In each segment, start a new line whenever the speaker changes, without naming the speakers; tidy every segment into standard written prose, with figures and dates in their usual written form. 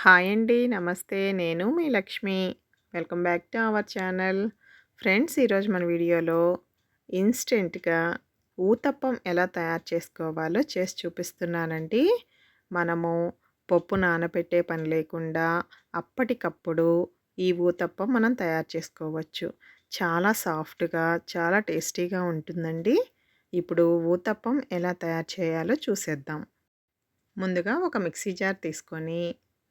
Hi అండి. నమస్తే. నేను మీ Lakshmi. Welcome back to our channel. Friends, ఈరోజు మన వీడియోలో ఇన్‌స్టెంట్‌గా ఊతప్పం ఎలా తయారు చేసుకోవాలో చేసి చూపిస్తున్నానండి. మనము పప్పు నానబెట్టే పని లేకుండా అప్పటికప్పుడు ఈ ఊతప్పం మనం తయారు చేసుకోవచ్చు. చాలా సాఫ్ట్‌గా, చాలా టేస్టీగా ఉంటుందండి. ఇప్పుడు ఊతప్పం ఎలా తయారు చేయాలో చూసేద్దాం. ముందుగా ఒక మిక్సీ జార్ తీసుకొని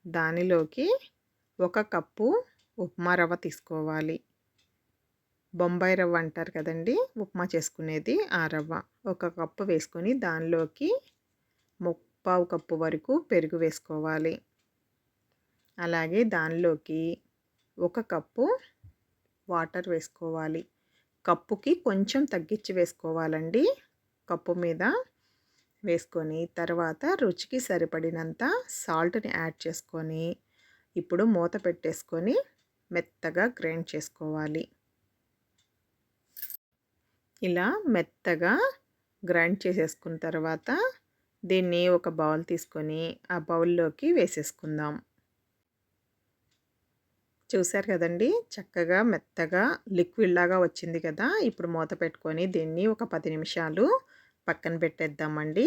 దానిలోకి ఒక కప్పు ఉప్మా రవ్వ తీసుకోవాలి. బొంబాయి రవ్వ అంటారు కదండీ! ఉప్మా చేసుకునేది ఆ రవ్వ. ఒక కప్పు వేసుకొని దానిలోకి ముప్పావు కప్పు వరకు పెరుగు వేసుకోవాలి. అలాగే దానిలోకి ఒక కప్పు వాటర్ వేసుకోవాలి. కప్పుకి కొంచెం తగ్గించి వేసుకోవాలండి. కప్పు మీద వేసుకొని తర్వాత రుచికి సరిపడినంత సాల్ట్‌ని యాడ్ చేసుకొని ఇప్పుడు మూత పెట్టేసుకొని మెత్తగా గ్రైండ్ చేసుకోవాలి. ఇలా మెత్తగా గ్రైండ్ చేసేసుకున్న తర్వాత దీన్ని ఒక బౌల్ తీసుకొని ఆ బౌల్‌లోకి వేసేసుకుందాం. చూసారు కదండీ! చక్కగా మెత్తగా లిక్విడ్ లాగా వచ్చింది కదా! ఇప్పుడు మూత పెట్టుకొని దీన్ని ఒక 10 నిమిషాలు పక్కన పెట్టేద్దామండి.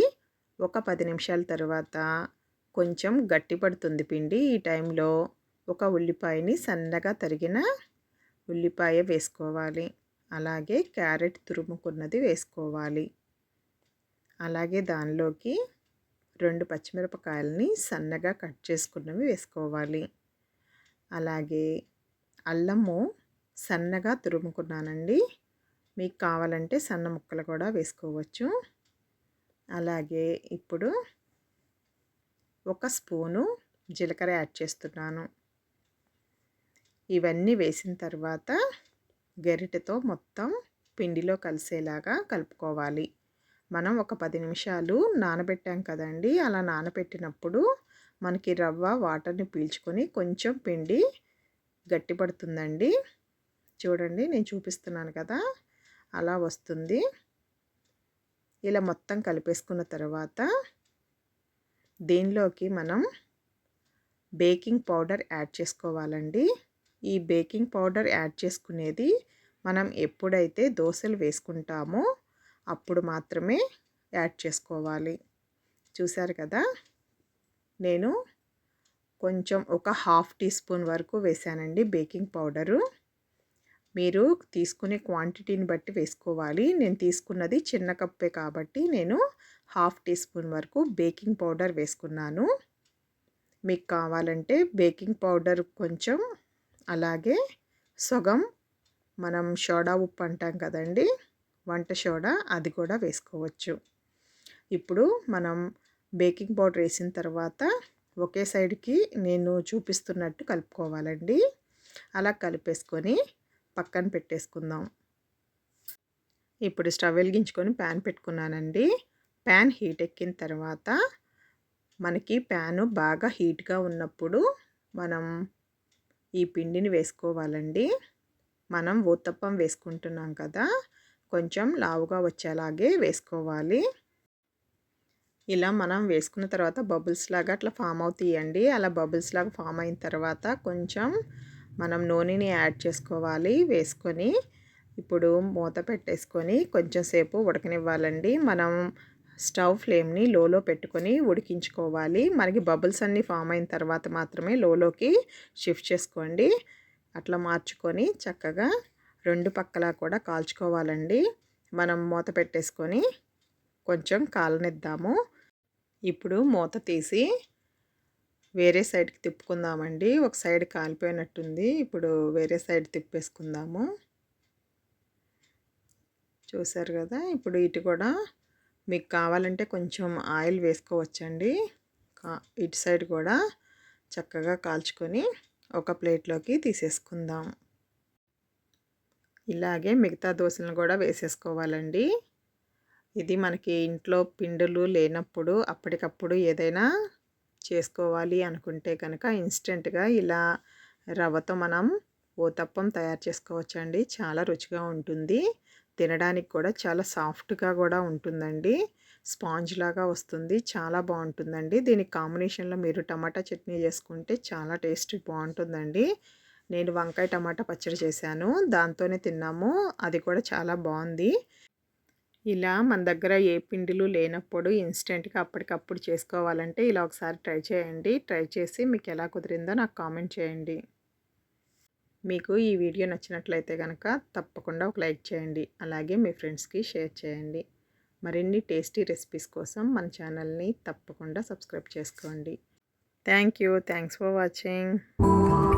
ఒక 10 నిమిషాల తర్వాత కొంచెం గట్టి పడుతుంది పిండి. ఈ టైంలో ఒక ఉల్లిపాయని సన్నగా తరిగిన ఉల్లిపాయ వేసుకోవాలి. అలాగే క్యారెట్ తురుముకున్నది వేసుకోవాలి. అలాగే దానిలోకి 2 పచ్చిమిరపకాయలని సన్నగా కట్ చేసుకున్నవి వేసుకోవాలి. అలాగే అల్లము సన్నగా తురుముకున్నానండి. మీకు కావాలంటే సన్న ముక్కలు కూడా వేసుకోవచ్చు. అలాగే ఇప్పుడు ఒక స్పూను జీలకర్ర యాడ్ చేస్తున్నాను. ఇవన్నీ వేసిన తర్వాత గరిటెతో మొత్తం పిండిలో కలిసేలాగా కలుపుకోవాలి. మనం ఒక 10 నిమిషాలు నానబెట్టాం కదండీ! అలా నానబెట్టినప్పుడు మనకి రవ్వ వాటర్‌ని పీల్చుకొని కొంచెం పిండి గట్టిపడుతుందండి. చూడండి, నేను చూపిస్తున్నాను కదా! అలా వస్తుంది. ఇలా మొత్తం కలిపేసుకున్న తర్వాత దీనిలోకి మనం బేకింగ్ పౌడర్ యాడ్ చేసుకోవాలండి. ఈ బేకింగ్ పౌడర్ యాడ్ చేసుకునేది మనం ఎప్పుడైతే దోసలు వేసుకుంటామో అప్పుడు మాత్రమే యాడ్ చేసుకోవాలి. చూసారు కదా! నేను కొంచెం ఒక హాఫ్ టీ స్పూన్ వరకు వేసానండి బేకింగ్ పౌడరు. మీరు తీసుకునే క్వాంటిటీని బట్టి వేసుకోవాలి. నేను తీసుకున్నది చిన్న కప్పే కాబట్టి నేను హాఫ్ టీ స్పూన్ వరకు బేకింగ్ పౌడర్ వేసుకున్నాను. మీకు కావాలంటే బేకింగ్ పౌడర్ కొంచెం, అలాగే సగం మనం సోడా ఉప్పు అంటాం కదండీ! వంట సోడా, అది కూడా వేసుకోవచ్చు. ఇప్పుడు మనం బేకింగ్ పౌడర్ వేసిన తర్వాత ఒకే సైడ్కి నేను చూపిస్తున్నట్టు కలుపుకోవాలండి. అలా కలిపేసుకొని పక్కన పెట్టేసుకుందాం. ఇప్పుడు స్టవ్ వెలిగించుకొని ప్యాన్ పెట్టుకున్నానండి. ప్యాన్ హీట్ ఎక్కిన తర్వాత మనకి ప్యాను బాగా హీట్గా ఉన్నప్పుడు మనం ఈ పిండిని వేసుకోవాలండి. మనం ఊతప్పం వేసుకుంటున్నాం కదా! కొంచెం లావుగా వచ్చేలాగే వేసుకోవాలి. ఇలా మనం వేసుకున్న తర్వాత బబుల్స్ లాగా అట్లా ఫామ్ అవుతాయండి. అలా బబుల్స్ లాగా ఫామ్ అయిన తర్వాత కొంచెం మనం నూనెని యాడ్ చేసుకోవాలి. వేసుకొని ఇప్పుడు మూత పెట్టేసుకొని కొంచెం సేపు ఉడకనివ్వాలండి. మనం స్టవ్ ఫ్లేమ్ని లోలో పెట్టుకొని ఉడికించుకోవాలి. మనకి బబుల్స్ అన్నీ ఫామ్ అయిన తర్వాత మాత్రమే లోలోకి షిఫ్ట్ చేసుకోండి. అట్లా మార్చుకొని చక్కగా రెండు పక్కలా కూడా కాల్చుకోవాలండి. మనం మూత పెట్టేసుకొని కొంచెం కాలనిద్దాము. ఇప్పుడు మూత తీసి వేరే సైడ్కి తిప్పుకుందామండి. ఒక సైడ్ కాలిపోయినట్టుంది. ఇప్పుడు వేరే సైడ్ తిప్పేసుకుందాము. చూసారు కదా! ఇప్పుడు ఇటు కూడా మీకు కావాలంటే కొంచెం ఆయిల్ వేసుకోవచ్చండి. ఇటు సైడ్ కూడా చక్కగా కాల్చుకొని ఒక ప్లేట్లోకి తీసేసుకుందాం. ఇలాగే మిగతా దోసలను కూడా వేసేసుకోవాలండి. ఇది మనకి ఇంట్లో పిండిలు లేనప్పుడు అప్పటికప్పుడు ఏదైనా చేసుకోవాలి అనుకుంటే కనుక ఇన్స్టెంట్గా ఇలా రవ్వతో మనం ఊతప్పం తయారు చేసుకోవచ్చండి. చాలా రుచిగా ఉంటుంది. తినడానికి కూడా చాలా సాఫ్ట్‌గా గూడా ఉంటుందండి. స్పాంజ్ లాగా వస్తుంది. చాలా బావుంటుందండి. దీనికి కాంబినేషన్‌లో మీరు టమాటా చట్నీ చేసుకుంటే చాలా టేస్ట్ బావుంటుందండి. నేను వంకాయ టమాటా పచ్చడి చేశాను. దాంతోనే తిన్నాము. అది కూడా చాలా బావుంది. ఇలా మన దగ్గర ఏ పిండిలు లేనప్పుడు ఇన్‌స్టంట్‌గా అప్పటికప్పుడు చేసుకోవాలంటే ఇలా ఒకసారి ట్రై చేయండి. ట్రై చేసి మీకెలా కుదిరిందో నాకు కామెంట్ చేయండి. మీకు ఈ వీడియో నచ్చినట్లయితే గనక తప్పకుండా ఒక లైక్ చేయండి. అలాగే మీ ఫ్రెండ్స్‌కి షేర్ చేయండి. మరిన్ని టేస్టీ రెసిపీస్ కోసం మన ఛానల్‌ని తప్పకుండా సబ్స్క్రైబ్ చేసుకోండి. Thank you. Thanks for watching.